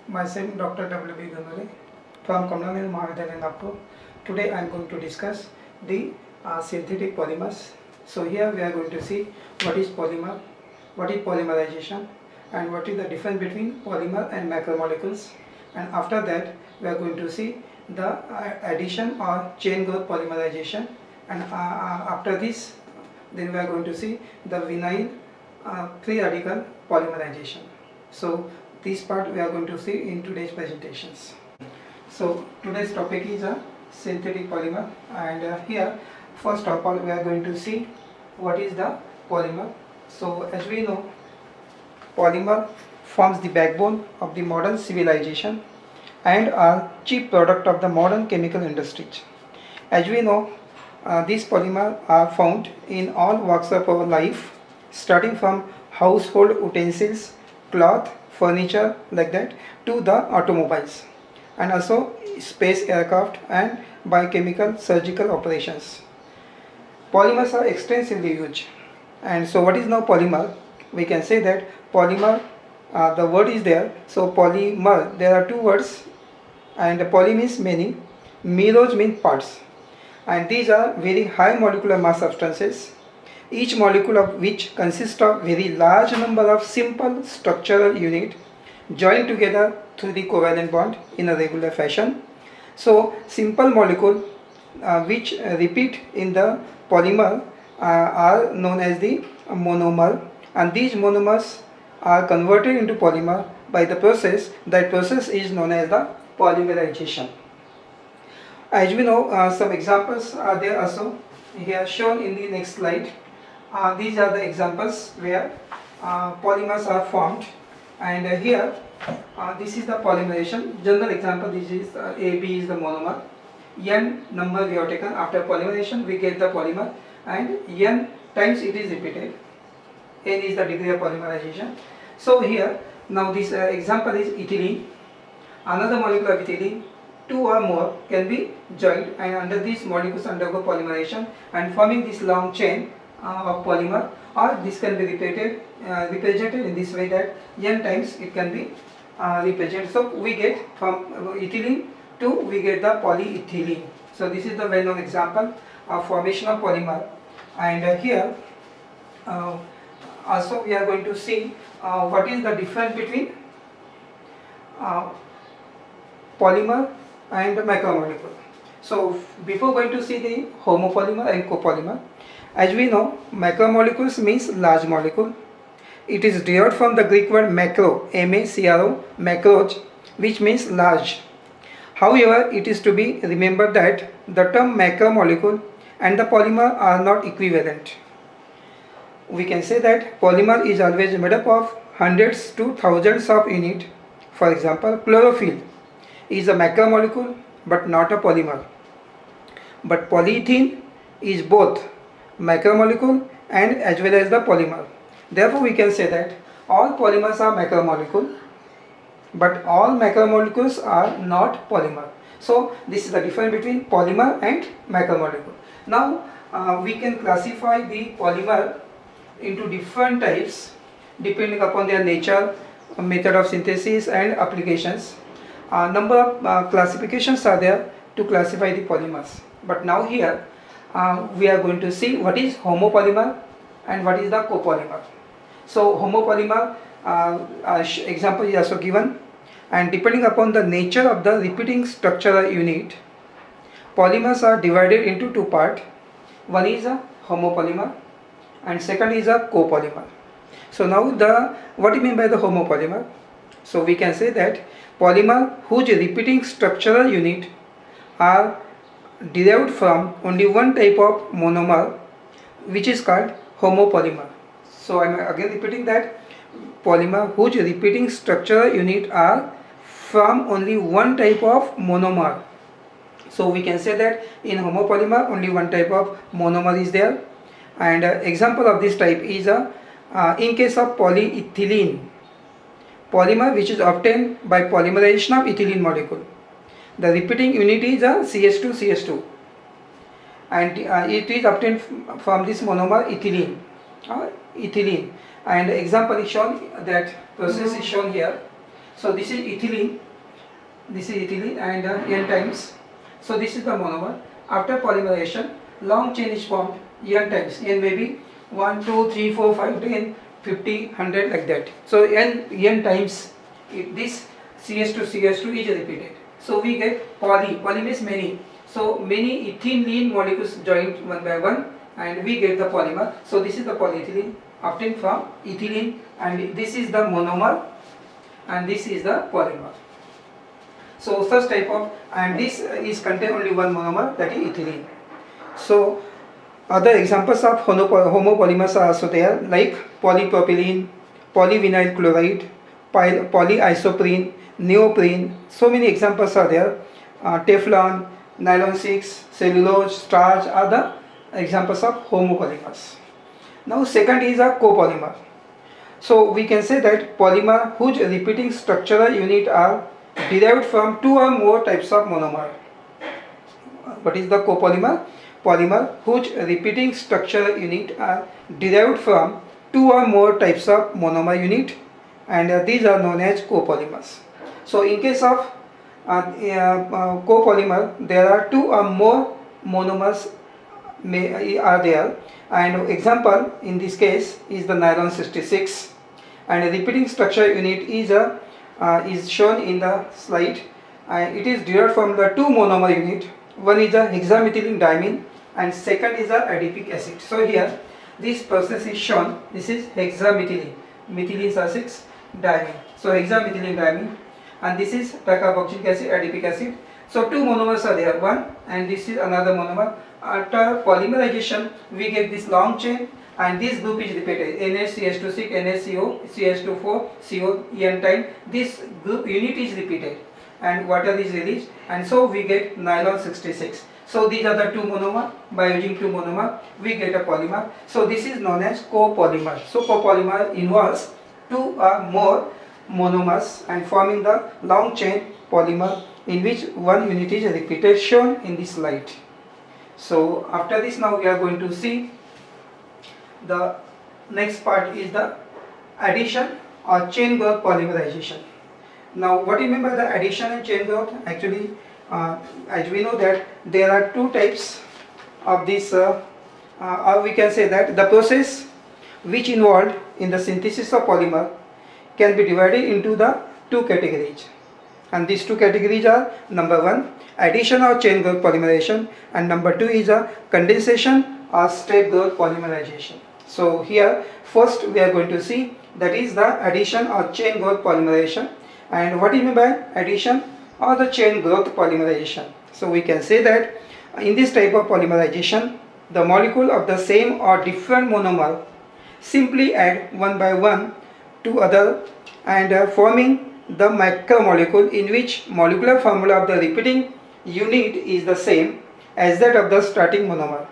Myself Dr. W.B. Ganguly from Kamlanidhi Mahavidyalaya, Nagpur. Today I am going to discuss the synthetic polymers. So here we are going to see what is polymer, what is polymerization, and what is the difference between polymer and macromolecules. And after that we are going to see the addition or chain growth polymerization. And after this, then we are going to see the vinyl free radical polymerization. So this part we are going to see in today's presentations. So today's topic is a synthetic polymer, and here first of all we are going to see what is the polymer. So as we know, polymer forms the backbone of the modern civilization and are chief product of the modern chemical industries. As we know, these polymers are found in all walks of our life, starting from household utensils, cloth, furniture like that, to the automobiles, and also space aircraft and biochemical surgical operations. Polymers are extensively used. And so what is now polymer? We can say that polymer, the word is there. So polymer, there are two words, and poly means many, meros means parts, and these are very high molecular mass substances, each molecule of which consists of very large number of simple structural units joined together through the covalent bond in a regular fashion. So simple molecule which repeat in the polymer are known as the monomer, and these monomers are converted into polymer by the process. That process is known as the polymerization. As we know, some examples are there also here shown in the next slide. These are the examples where polymers are formed, and here this is the polymerization. General example, this is AB is the monomer. N number we have taken after polymerization, we get the polymer, and N times it is repeated. N is the degree of polymerization. So here now this example is ethylene. Another molecule of ethylene, two or more can be joined, and under these molecules undergo polymerization and forming this long chain of polymer, or this can be represented in this way that N times it can be represented. So we get from ethylene to we get the polyethylene. So this is the well-known example of formation of polymer, and here also we are going to see what is the difference between polymer and macromolecule. So before going to see the homopolymer and copolymer, as we know, macromolecules means large molecule. It is derived from the Greek word macro, M-A-C-R-O, macros, which means large. However, it is to be remembered that the term macromolecule and the polymer are not equivalent. We can say that polymer is always made up of hundreds to thousands of units. For example, chlorophyll is a macromolecule but not a polymer. But polyethylene is both macromolecule and as well as the polymer. Therefore, we can say that all polymers are macromolecule, but all macromolecules are not polymer. So this is the difference between polymer and macromolecule. Now we can classify the polymer into different types depending upon their nature, method of synthesis and applications. Number of classifications are there to classify the polymers, but now here we are going to see what is homopolymer and what is the copolymer. So homopolymer example is also given, and depending upon the nature of the repeating structural unit, polymers are divided into two parts. One is a homopolymer and second is a copolymer. So now what do you mean by the homopolymer? So we can say that polymer whose repeating structural unit are derived from only one type of monomer, which is called homopolymer. So I am again repeating that polymer whose repeating structural unit are from only one type of monomer. So we can say that in homopolymer only one type of monomer is there, and example of this type is in case of polyethylene, polymer which is obtained by polymerization of ethylene molecule. The repeating unit is CH2CH2, and it is obtained from this monomer ethylene, and example is shown, that process is shown here. So this is ethylene, and N times. So this is the monomer. After polymerization, long chain is formed, N times. N may be 1, 2, 3, 4, 5, 10, 50, 100 like that. So N times this CH2 is repeated. So we get poly means many. So many ethylene molecules joined one by one, and we get the polymer. So this is the polyethylene obtained from ethylene, and this is the monomer, and this is the polymer. So such type of, and this is contain only one monomer, that is ethylene. So other examples of homopolymers are also there, like polypropylene, polyvinyl chloride, polyisoprene, neoprene. So many examples are there. Teflon, nylon 6, cellulose, starch are the examples of homopolymers. Now second is a copolymer. So we can say that polymer whose repeating structural unit are derived from two or more types of monomer. What is the copolymer? Polymer whose repeating structural unit are derived from two or more types of monomer unit, and these are known as copolymers. So in case of copolymer, there are two or more monomers are there, and example in this case is the nylon 66, and a repeating structure unit is shown in the slide. It is derived from the two monomer unit. One is a hexamethylene diamine, and second is a adipic acid. So here this process is shown. This is hexamethylene, methylene are 6 diamine. So hexamethylene diamine, and this is carboxylic acid, adipic acid. So two monomers are there, one, and this is another monomer. After polymerization, we get this long chain, and this group is repeated. NH-CH2-6, NHCO, CH2-4, CO, N time. This group unit is repeated, and water is released, and so we get nylon 66. So these are the two monomer. By using two monomer, we get a polymer. So this is known as copolymer. So copolymer involves two or more monomers and forming the long chain polymer in which one unit is repeated, shown in this slide. So after this, now we are going to see the next part is the addition or chain growth polymerization. Now what do you mean by the addition and chain growth? Actually, as we know that there are two types of this, or we can say that the process which involved in the synthesis of polymer can be divided into the two categories, and these two categories are: number one, addition or chain growth polymerization, and number two is a condensation or step growth polymerization. So here first we are going to see, that is the addition or chain growth polymerization. And what do you mean by addition or the chain growth polymerization? So we can say that in this type of polymerization, the molecule of the same or different monomer simply add one by one to other, and forming the macromolecule in which molecular formula of the repeating unit is the same as that of the starting monomer.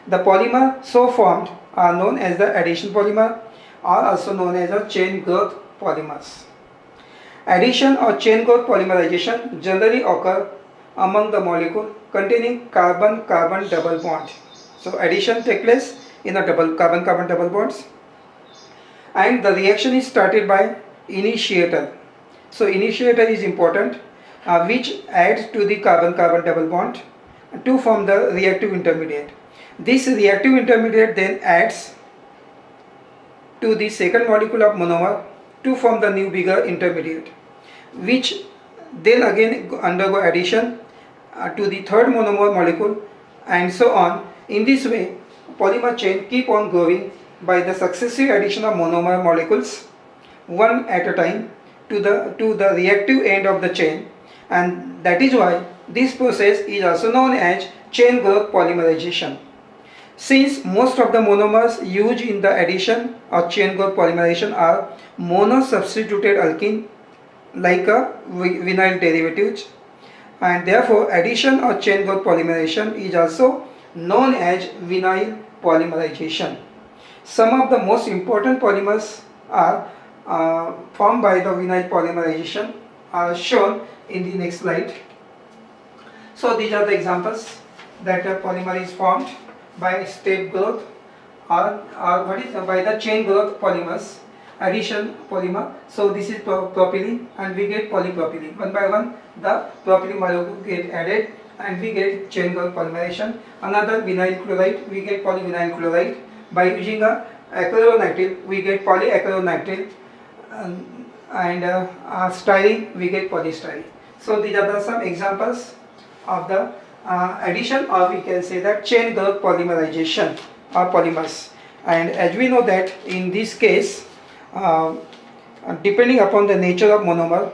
The polymer so formed are known as the addition polymer, or also known as a chain growth polymers. Addition or chain growth polymerization generally occur among the molecule containing carbon-carbon double bond. So addition takes place in a carbon-carbon double bonds, and the reaction is started by initiator. So initiator is important, which adds to the carbon-carbon double bond to form the reactive intermediate. This reactive intermediate then adds to the second molecule of monomer to form the new bigger intermediate, which then again undergo addition to the third monomer molecule, and so on. In this way, polymer chain keep on growing by the successive addition of monomer molecules one at a time to the reactive end of the chain, and that is why this process is also known as chain growth polymerization. Since most of the monomers used in the addition or chain growth polymerization are monosubstituted alkene like a vinyl derivatives, and therefore addition or chain growth polymerization is also known as vinyl polymerization. Some of the most important polymers are formed by the vinyl polymerization are shown in the next slide. So these are the examples that a polymer is formed by step growth or by the chain growth polymers, addition polymer. So this is propylene and we get polypropylene. One by one the propylene molecule get added and we get chain group polymerization. Another vinyl chloride, we get polyvinyl chloride. By using a acrylonitrile we get polyacrylonitrile, and styrene we get polystyrene. So these are some examples of the addition, or we can say that chain group polymerization or polymers. And as we know that in this case, depending upon the nature of monomer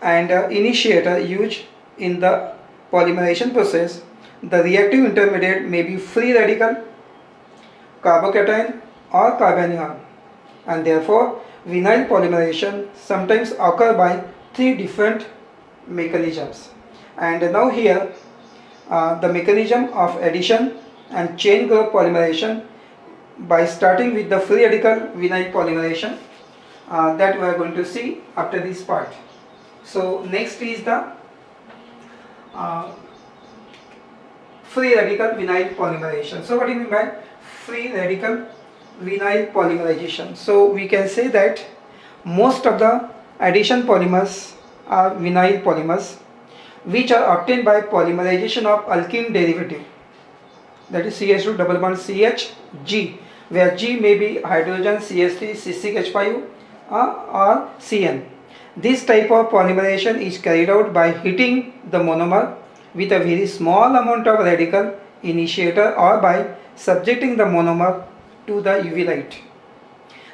and initiator used in the polymerization process, the reactive intermediate may be free radical, carbocation or carbanion, and therefore vinyl polymerization sometimes occur by 3 different mechanisms. And now here the mechanism of addition and chain group polymerization, by starting with the free radical vinyl polymerization, that we are going to see after this part. So next is the free radical vinyl polymerization. So what do you mean by free radical vinyl polymerization? So we can say that most of the addition polymers are vinyl polymers, which are obtained by polymerization of alkene derivative, that is CH2 double bond CH G, where G may be hydrogen CH3 C6H5 or CN. This type of polymerization is carried out by heating the monomer with a very small amount of radical initiator or by subjecting the monomer to the UV light.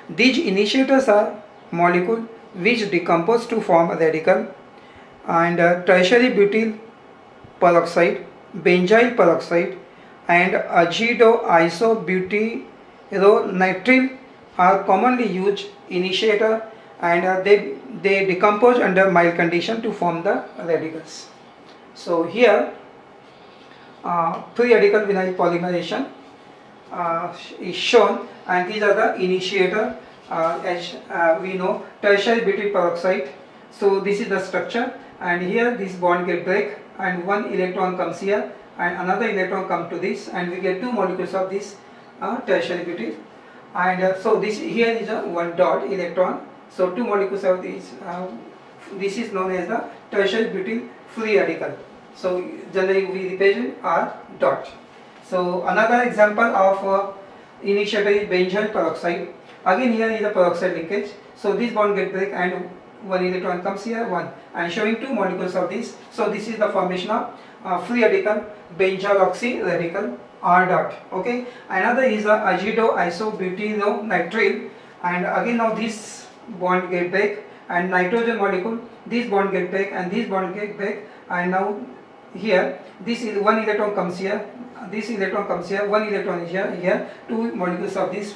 These initiators are molecules which decompose to form a radical, and tertiary butyl peroxide, benzyl peroxide and azido-isobutyronitril are commonly used initiator, and they decompose under mild condition to form the radicals. So here free radical vinyl polymerization is shown, and these are the initiator. As we know, tertiary butyl peroxide. So this is the structure, and here this bond get break and one electron comes here and another electron come to this, and we get 2 molecules of this tertiary butyl, and so this here is a 1 dot electron, so 2 molecules of this. This is known as the tertiary butyl free radical. So generally we represent R dot. So another example of initiator is benzyl peroxide. Again here is a peroxide linkage, so this bond get break and 1 electron comes here, 1, and showing 2 molecules of this. So this is the formation of free radical benzyl oxy radical R dot. Okay, another is the azido-isobutyronitril, and again now this bond get break and nitrogen molecule, this bond get break and this bond get break, and now here this is 1 electron comes here, this electron comes here, 1 electron is here 2 molecules of this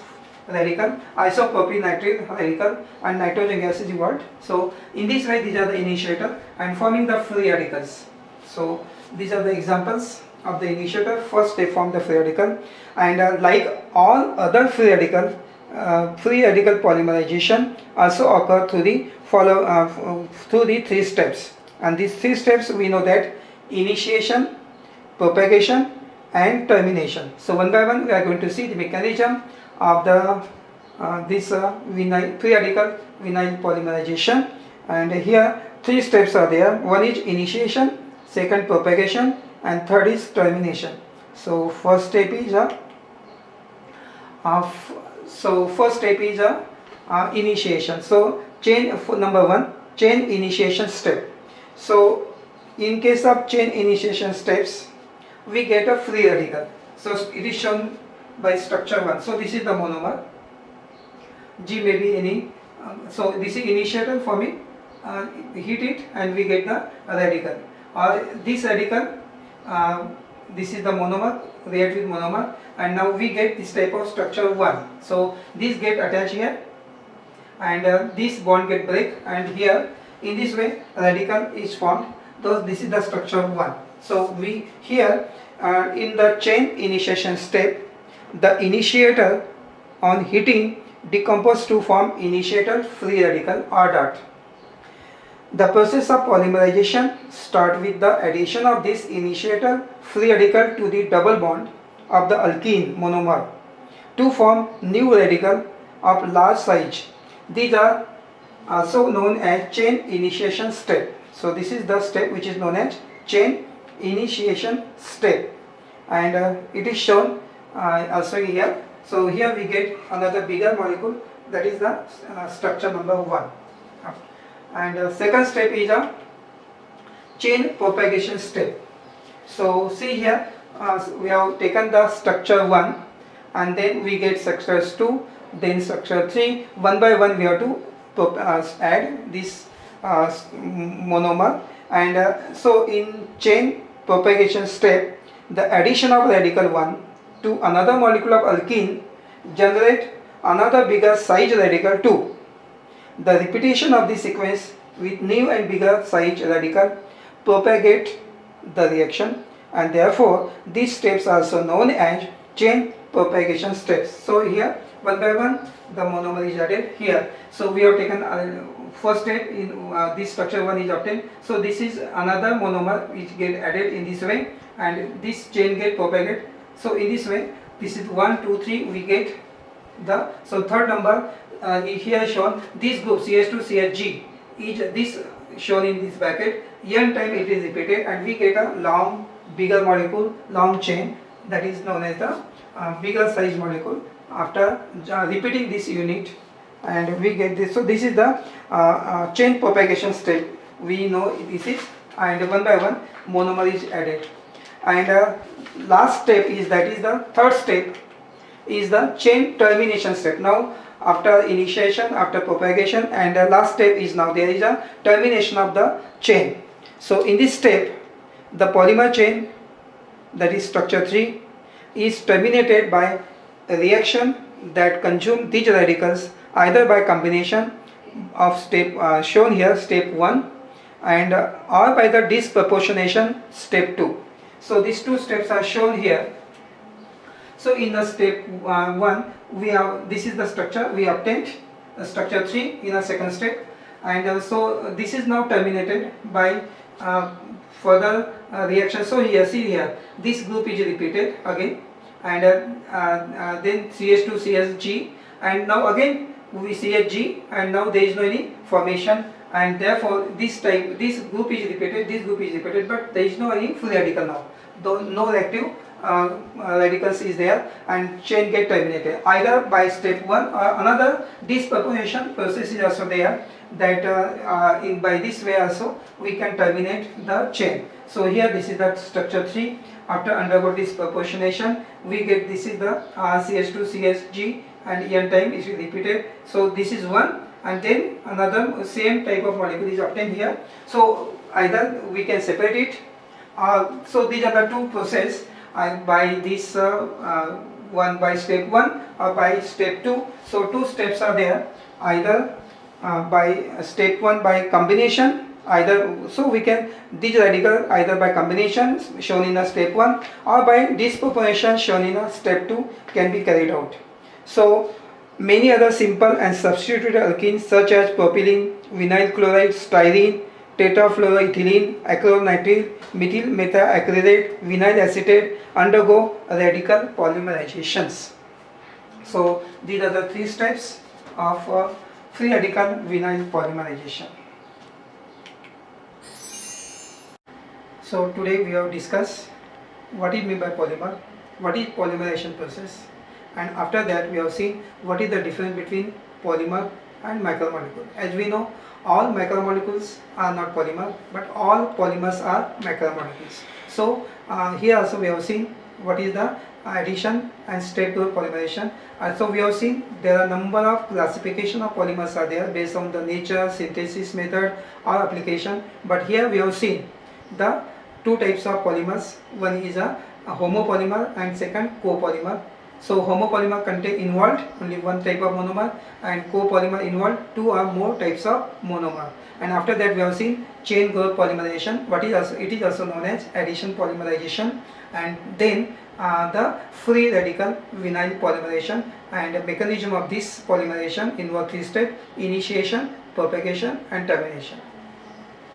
radical isopropylnitrile radical, and nitrogen gas is involved. So in this way these are the initiator and forming the free radicals. So these are the examples of the initiator. First they form the free radical, and like all other free radical polymerization also occur through the through the 3 steps, and these 3 steps we know that initiation, propagation and termination. So one by one we are going to see the mechanism of the this free radical vinyl polymerization, and here 3 steps are there. One is initiation, second propagation, and third is termination. So first step is initiation. So chain number 1, chain initiation step. So in case of chain initiation steps we get a free radical. So it is shown by structure 1. So this is the monomer, G may be any, so this is initiator forming, heat it and we get the radical, or this radical, this is the monomer, react with monomer, and now we get this type of structure 1. So this get attached here, and this bond get break, and here in this way radical is formed. Thus this is the structure 1. So we here in the chain initiation step, the initiator on heating decompose to form initiator free radical R dot. The process of polymerization start with the addition of this initiator free radical to the double bond of the alkene monomer to form new radical of large size. These are also known as chain initiation step. So this is the step which is known as chain initiation step, and it is shown also here. So here we get another bigger molecule, that is the structure number 1. And second step is a chain propagation step. So see here, we have taken the structure 1 and then we get structures 2, then structure 3. One by one we have to add this monomer, and so in chain propagation step, the addition of radical 1 to another molecule of alkene generate another bigger size radical 2. The repetition of this sequence with new and bigger size radical propagate the reaction, and therefore these steps are also known as chain propagation steps. So here one by one the monomer is added here. So we have taken first step in this structure 1 is obtained. So this is another monomer which get added in this way, and this chain get propagated. So in this way, this is 1, 2, 3, we get the, so third number here shown, this group CH2 CHG is this shown in this bracket. N time it is repeated and we get a long bigger molecule, long chain, that is known as the bigger size molecule after repeating this unit, and we get this. So this is the chain propagation step, we know this is, and one by one monomer is added. And last step is, that is the third step, is the chain termination step. Now after initiation, after propagation, and the last step is now there is a termination of the chain. So in this step the polymer chain, that is structure 3, is terminated by a reaction that consume these radicals either by combination of step shown here, step 1, and or by the disproportionation, step 2. So these two steps are shown here. So in the step 1 we have, this is the structure we obtained, structure 3 in a second step, and so this is now terminated by further reaction. So here, see here, this group is repeated again, and then CH2 CSG, and now again we CHG, and now there is no any formation, and therefore this type, this group is repeated, this group is repeated, but there is no any free radical now, though no reactive radicals is there, and chain get terminated either by step 1 or another disproportionation process is also there, that by this way also we can terminate the chain. So here this is the structure 3, after undergo disproportionation we get, this is the CH2 CSG, and N time is repeated. So this is one, and then another same type of molecule is obtained here. So either we can separate it, so these are the two processes, by this one by step 1 or by step 2. So two steps are there, either by step 1 by combination, either, so we can, these radical either by combination shown in a step 1 or by disproportion shown in a step 2 can be carried out. So many other simple and substituted alkenes such as propylene, vinyl chloride, styrene, tetrafluoroethylene, acrylonitrile, methyl methacrylate, vinyl acetate undergo radical polymerizations. So these are the three steps of free radical vinyl polymerization. So today we have discussed what is meant by polymer, what is polymerization process, and after that we have seen what is the difference between polymer and macromolecule. As we know, all macromolecules are not polymer, but all polymers are macromolecules. So here also we have seen what is the addition and step 2 polymerization. So we have seen there are number of classification of polymers are there based on the nature, synthesis method or application, but here we have seen the two types of polymers. One is a homopolymer and second copolymer. So homopolymer contain involved only one type of monomer, and copolymer involved two or more types of monomer. And after that we have seen chain growth polymerization, what is also, it is also known as addition polymerization, and then the free radical vinyl polymerization. And the mechanism of this polymerization involves three steps: initiation, propagation and termination.